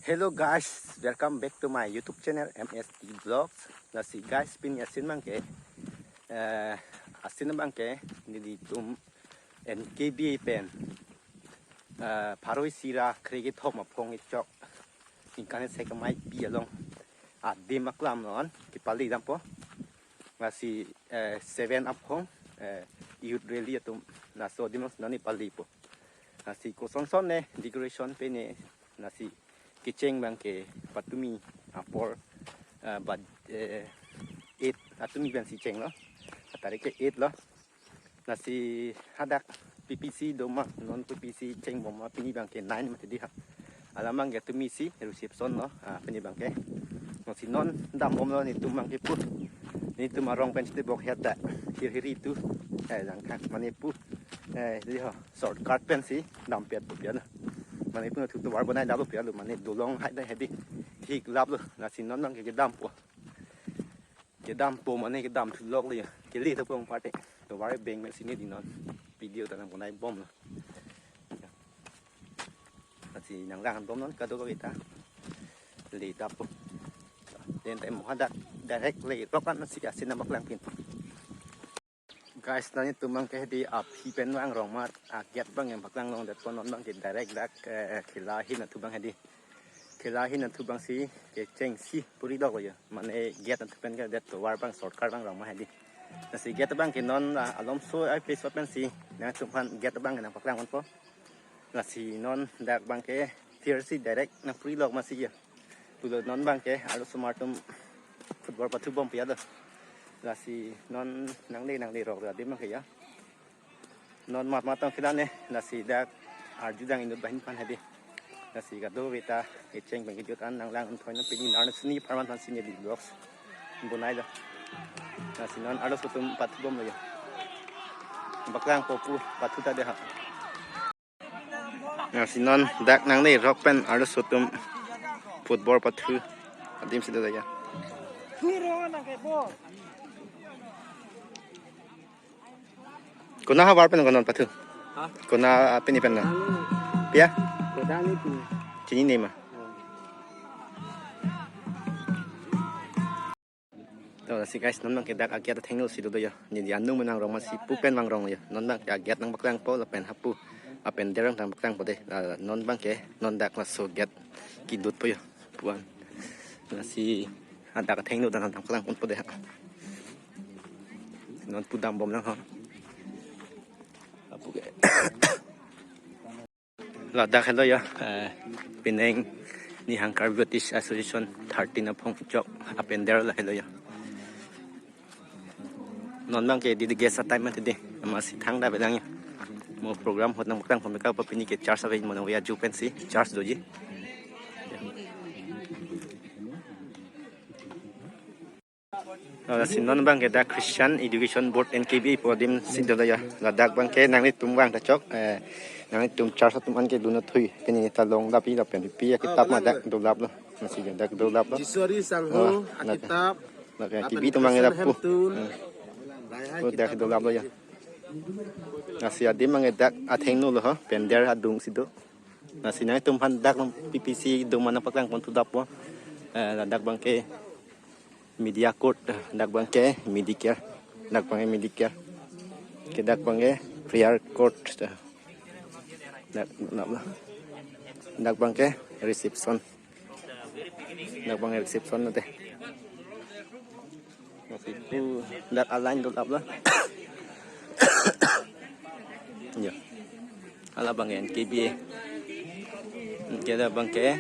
Hello guys, welcome back to my YouTube channel MST Vlogs. Nasi guys pin asin bangke, asin bangke ni tum NKB pen. Paroi sira kregi thok mapong ichok. Ingkane sekamai pi along. Adi maklam non kipali dampo. Nasi 7 up hong. Youth rally atum naso dimos nani pali po. Nasi koson son ne decoration pe ne nasi kiceng bangke patumi apor but 8 atumi ban si ceng lo tarik ke 8 lo nasi hadak PPC doma non PPC ceng boma pini bangke 9 mati di ha alamang ke tumi si reception lo pini bangke nasi non dam bom lo ni tu bangke put ni tu marong pen situ bok heda hiri tu langkah mani pu di ha shortcut pen si dam pet pu pian mana itu tu war banai dalu pia lu mana dolong hai dai hedi hik lap lu na sin non nang ke dam po mana ke dam thu lok li ke li tu pong parte to war beng me sini di non video ta nang banai bom lu na si nang lang bom non ka do ko kita li dap po den tai mo hadak direct li rokan na si asin na baklang pin guys nani tumang ke di api pen wang rong mat agiat bang yang baklang long dat konon bang ke direct dak khilahin na tubang hedi khilahin na tubang si ke ceng si puri dog ya mane get na tupen ke dat war bang shortcut bang rong ma hedi na si get bang ke non alom so ai pe so pen si na tumpan get bang na baklang kon po na si non dak bang ke tier si direct na puri dog ma si ya tu non bang ke alo smartum football patu bom pia do là si non nang đi rồi là điểm mà kìa non mặt tông khi đó này là si đã arju đang indut bahin pan hadi là si cả đôi ta cái tranh bằng cái chút ăn nang lang thôi nó bị nhìn nó sini parman pan sini di blocks bunai đó là si non ada satu patu bom lagi baklang popu patu tadi ha là si non dak nang đi rock pen ada satu football patu adim situ saja Kuna hawar pen konon patu. Kuna apa ni pen na? Pia? Kodang itu. Cini ni mah. Tahu si guys, nonton kita agiat tengok situ tu ya. Ni anu menang rong masih pupen bang rong ya. Nonton agiat nang baklang po lapen hapu. Apen derang nang baklang po deh. Non bang ke non dak masuk get kidut po ya. Puan. Nasi ada tengok nang baklang po deh. Non pudam bom nang ha. Ladak hello ya Penang ni Hangkar British Association 13 apong jok apender lah hello ya non bang ke di gesa time mati deh masih thang dah bedangnya mau program hot nang bakang pemeka papini ke charge sabai mana ya jupen si charge doji sinon bang ke da Christian Education Board NKB podim sidola ya ladak bang ke nang ni tumbang ta chok nang tum char sa tuman ke duna thui kini talong lapi la pen pi kitab ma dak do lap lo masih dak do lap lo Jisori sangho kitab nak TV tumbang la pu ko dak do lap lo ya nasi adim mang dak atheng no lo ha pender adung sido nasi nang tum han dak PPC do mana pakang pon tu dap wa ladak bang ke media court dak bang ke medicare dak bang medicare ke dak bang prayer court dak bang ke reception dak bang reception nate itu dak align dot up lah ya ala bang NKB ke dak bang ke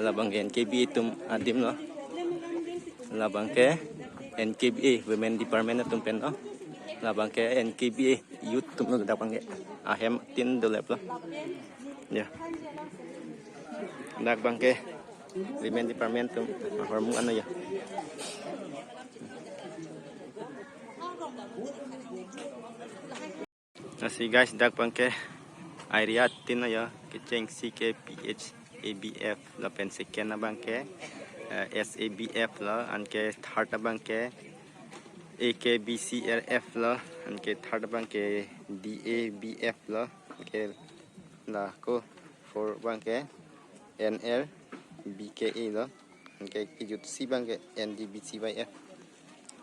la bang NKB tum adim lo la bang ke NKB women department tum pen lo la bang ke NKB youth tum dak bang ke ahem tin do lep lo ya dak bang ke women department tum hormon ano ya nasi guys dak bang ke area tin ya keceng CKPH ABF la pen second bang ke SABF la an ke third bang ke AKBCRF la an ke third bang ke DABF la ke la ko for bang ke NL BKE đó cái chút xí bằng cái NDBC vậy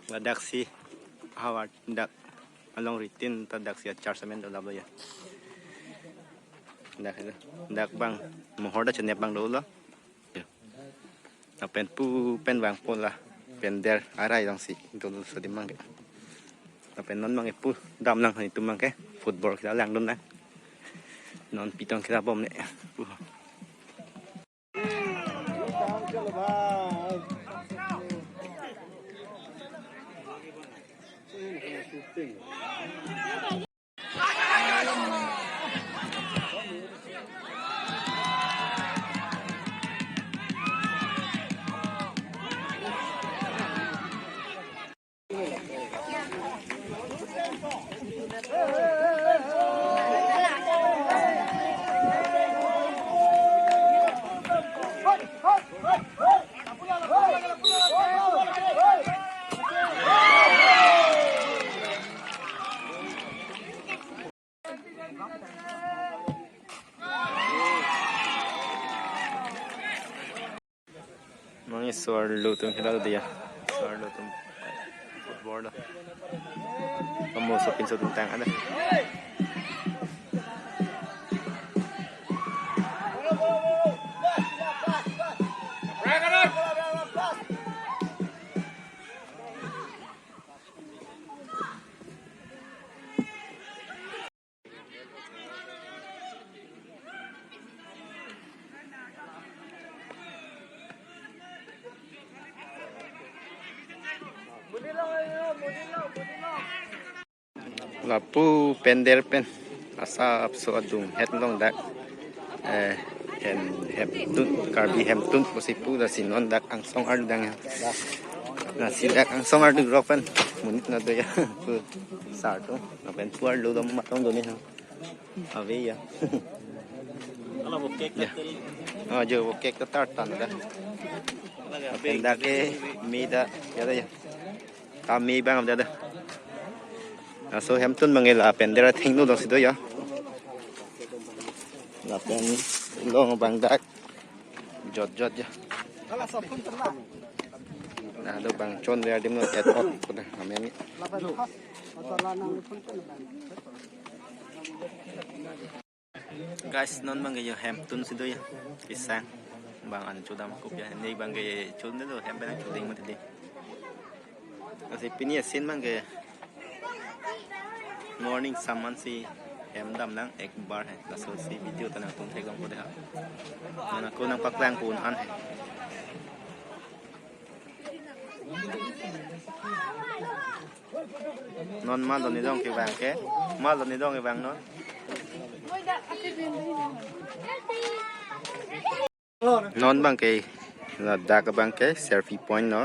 và đặc xí Howard đặc along ritin ta đặc xí chargemen đó là đặc bang mohor da cenep bang dulu na pen bang pola pen der arai dong si dulu sodi mang na pen non mang pu dam lang itu mang ke football kita lang dun na non pitong kita bom ne Mga suar lutong kita dia. Suar lutong football dah. Kamu sopin sotong tang ada. Lapu pender pen asap soadung het long dak hem tun karbi hem tun posipu da sinon dak ang song ar dang na si dak ang song ar du ropen munit na do ya pu sar to na pen puar lu dom matong do ni ha ave ya ala bo kek ya jo bo kek ta tar tan da pen dak ke mi da ya da ya ta mi bang da da so Hampton bằng là pen dera thing no dong si do ya là pen long bằng dak jot jot ya nah do bang chon dia dim no et ot kuda amen guys non bang ya Hampton si do ya pisang bang an chudam kup ya nei bang ge chun do hem bang chuding ma di asi pinia sin bang ge morning someone si em đam nang ek bar hai la so si video tanang tung thek long ko de ha na ko nang paklang pun an hai non ma lo ni dong ke vàng ke ma lo ni dong ke vàng non non bang ke la da ka bang ke selfie point no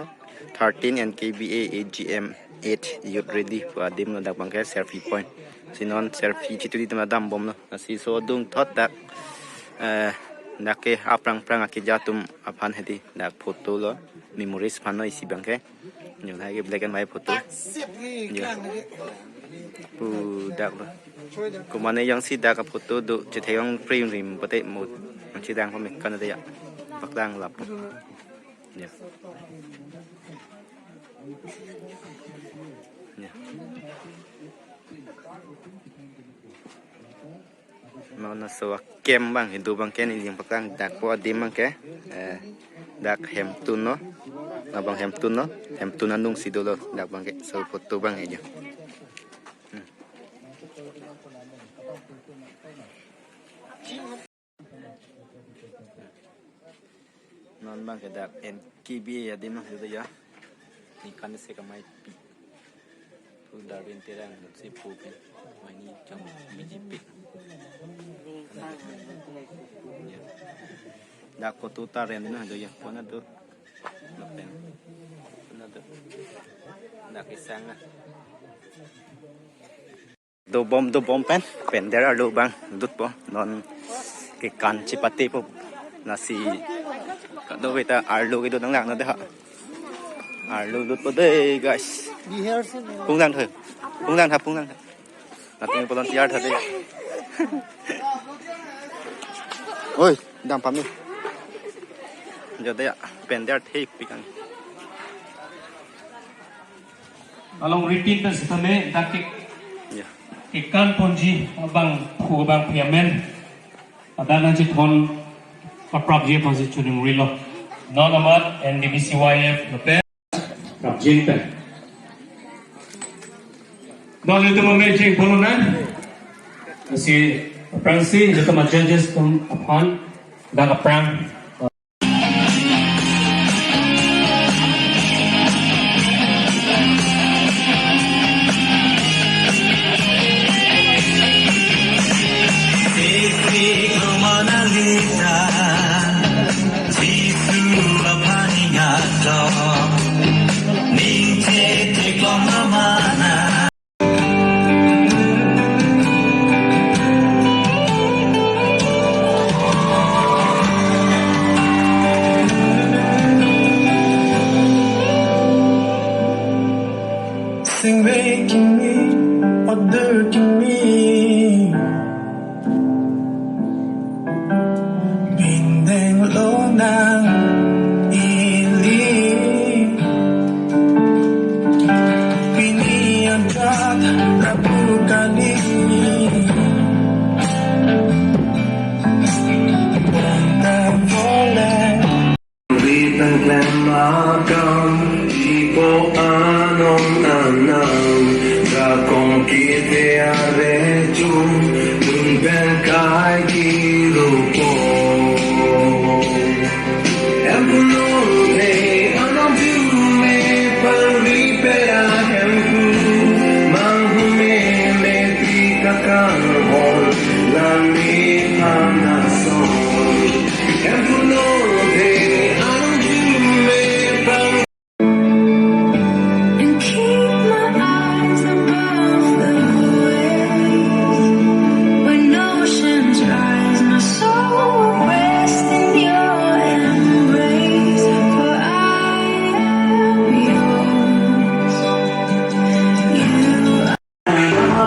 13 and KBA AGM 8 youth ready for dim no dak bang ke selfie point sinon selfie chitu di dam bom no si so dung thot dak dak ke aprang prang ke jatum aphan hedi dak photo lo memories phan no isi bang ke nyu lai ke black and white photo pu dak ko mane yang si dak photo do che thayong frame rim pate mo chi dang phom kan da ya pak dang lap ya mau naso kem bang hindu bang ken yang pakang dak po dim bang ke dak hem tun no na bang hem tun no hem tun andung sidolo dak bang ke so foto bang aja non bang ke dak en kibi ya dim no ya ni kan se ka mai pi pu darwin terang si pu pen mai ni chang BJP dak ko tu ta ren na do ya ko na do na pen na do dak isang na do bom pen der alu bang dut po non ke kan chipati po na si ka do kita arlu ke do nang lang na de ha arlu dut po de guys phung lang thôi là tiếng volunteer thật đấy ôi đang bấm đi jadi ya pendek take pikan. Along repeat dan setame dakik Ya. ikan ponji abang bang piamen ada nanti thon kaprab je ponji chuning rilo non amat NDBCYF lepe prab je pe non itu memecing polunan si prangsi itu ma judges tum upon dan aprang Sing waking me, waking me. Bindeng lo ng ilim. Piniagkat na pukani. Witang klemagang tipo anong anang Rakong kite arechum Nungben kai kirupo Empulunte anong dume Paripe ahempu Manghume me trikakanhon Lami panason Empulunte And keep my eyes above the waves. When oceans rise, my soul will rest in your embrace. For I am yours. You are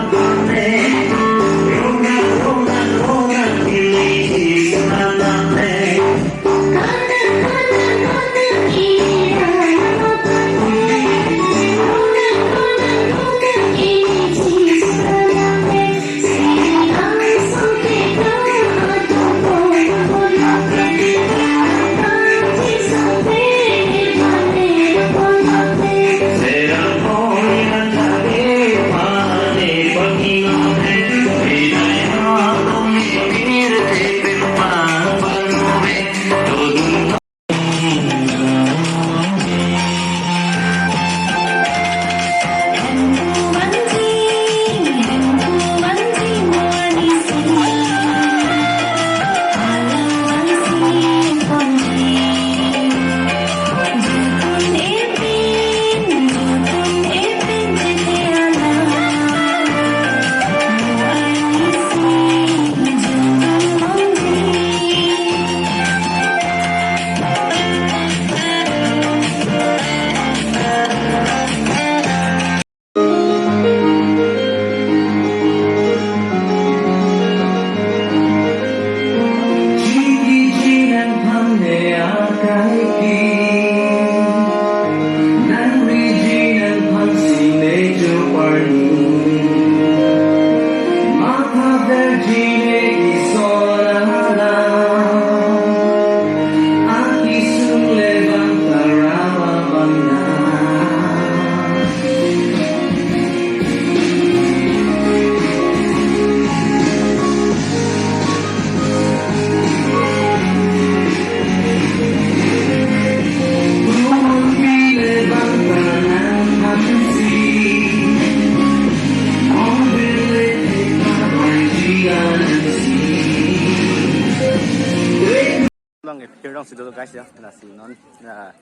Vâng, cái rong xịt guys ya, là xịt non là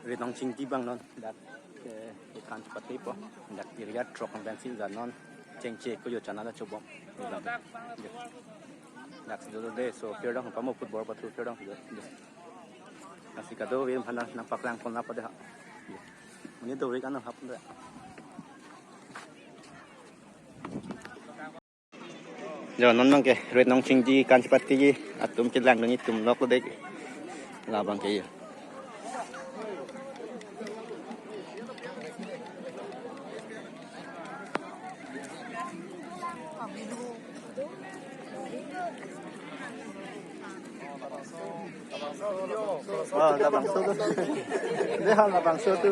về nông chính tí bằng non đặt cái khăn chụp tiếp po, đặt cái gạt trọc bằng benzin là non chênh chê có nhiều chán là chụp bom, đặt xịt đây, so cái rong có một football bắt đầu cái rong xịt, là xịt cái đó về phần năng bạc lang con nắp vào đấy hả, mình đầu đấy cái nó hấp đấy. Giờ non mang cái red nong ching di kan cepat kiji atum cilang nani tum nok lodek labang kayo. Oh, labang so tu. Dia labang so tu.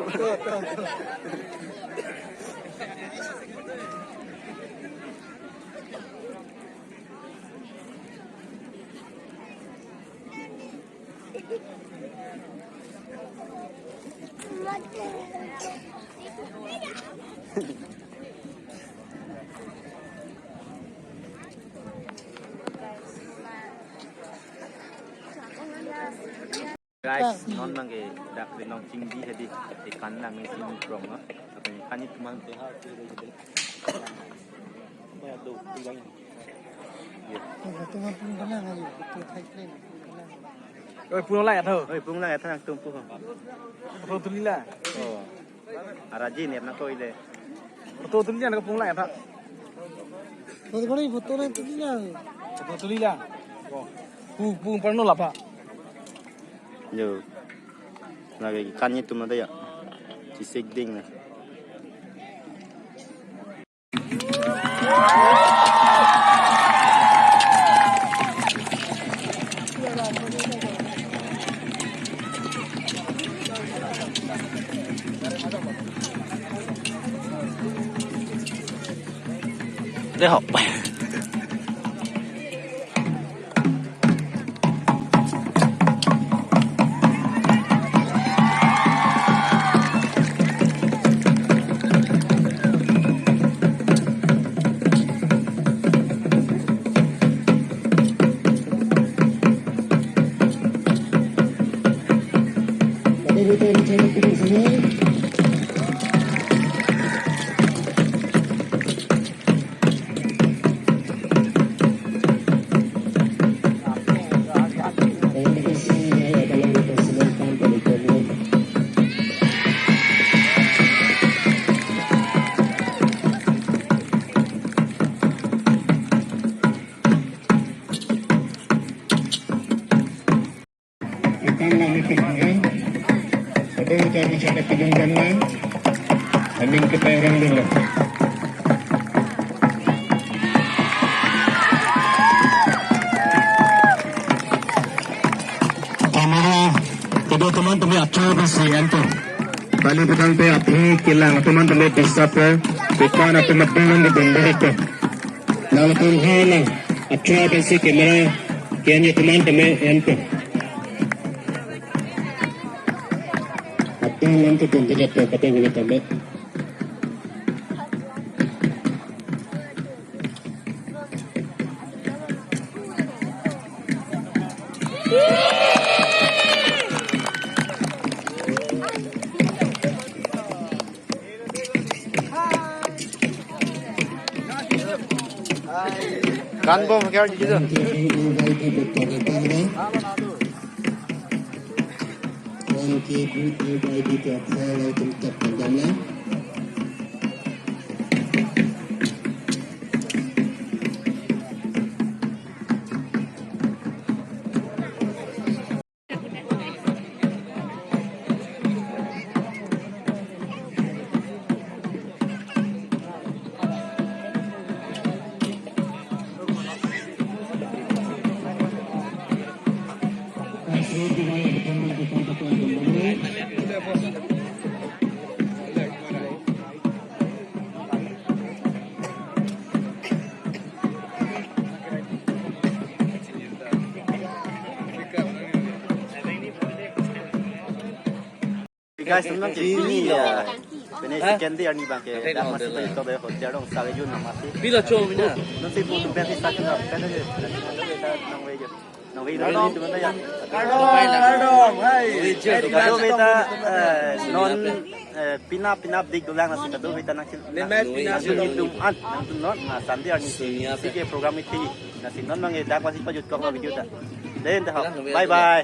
Guys, non mang ke dak nong cingdi hadi ikan nang ni sini prong no. Tapi ikan itu mang teh ha tu dia. Apa tu tinggal. Ya. Rồi pulang lại thôi. Oi, pung lang eta nang tumpu. Betul tu lila. Oh. Araji ni nak koi le. Betul tu lila nak pulang lại tak? Betul tu lila. Oh. Pung pernah lah pak. Yo. Lagi ikan itu mana ya? Cisik ding lah. Để học. Ada kita bicara kejanggalan, ambil kita orang dulu. Kedua teman-teman acara bersihan tu. Balik petang pe api kilang teman-teman bisa pe ikan api matang di benda itu. Lalu tuhan acara bersi kamera kiannya teman-teman itu. Nanti tentu jatuh kata boleh tambah. Kan bom kaya gitu. Guys, memang ini ya. Benar sekian dia ni bang ke. Dah masih tu itu dah hotel dong. Sari jun nama masih. Bila coba punya? Nanti pun tu berarti sahaja nak. Benar je. Nang way je. Nang way itu mana ya? Kardom, hai. Kado kita non pinap dik dulang nasi kado kita nak. Nasi itu non sandi ni si ke program itu nasi non bang dah masih pajut kau video dah. Then dah. Bye bye.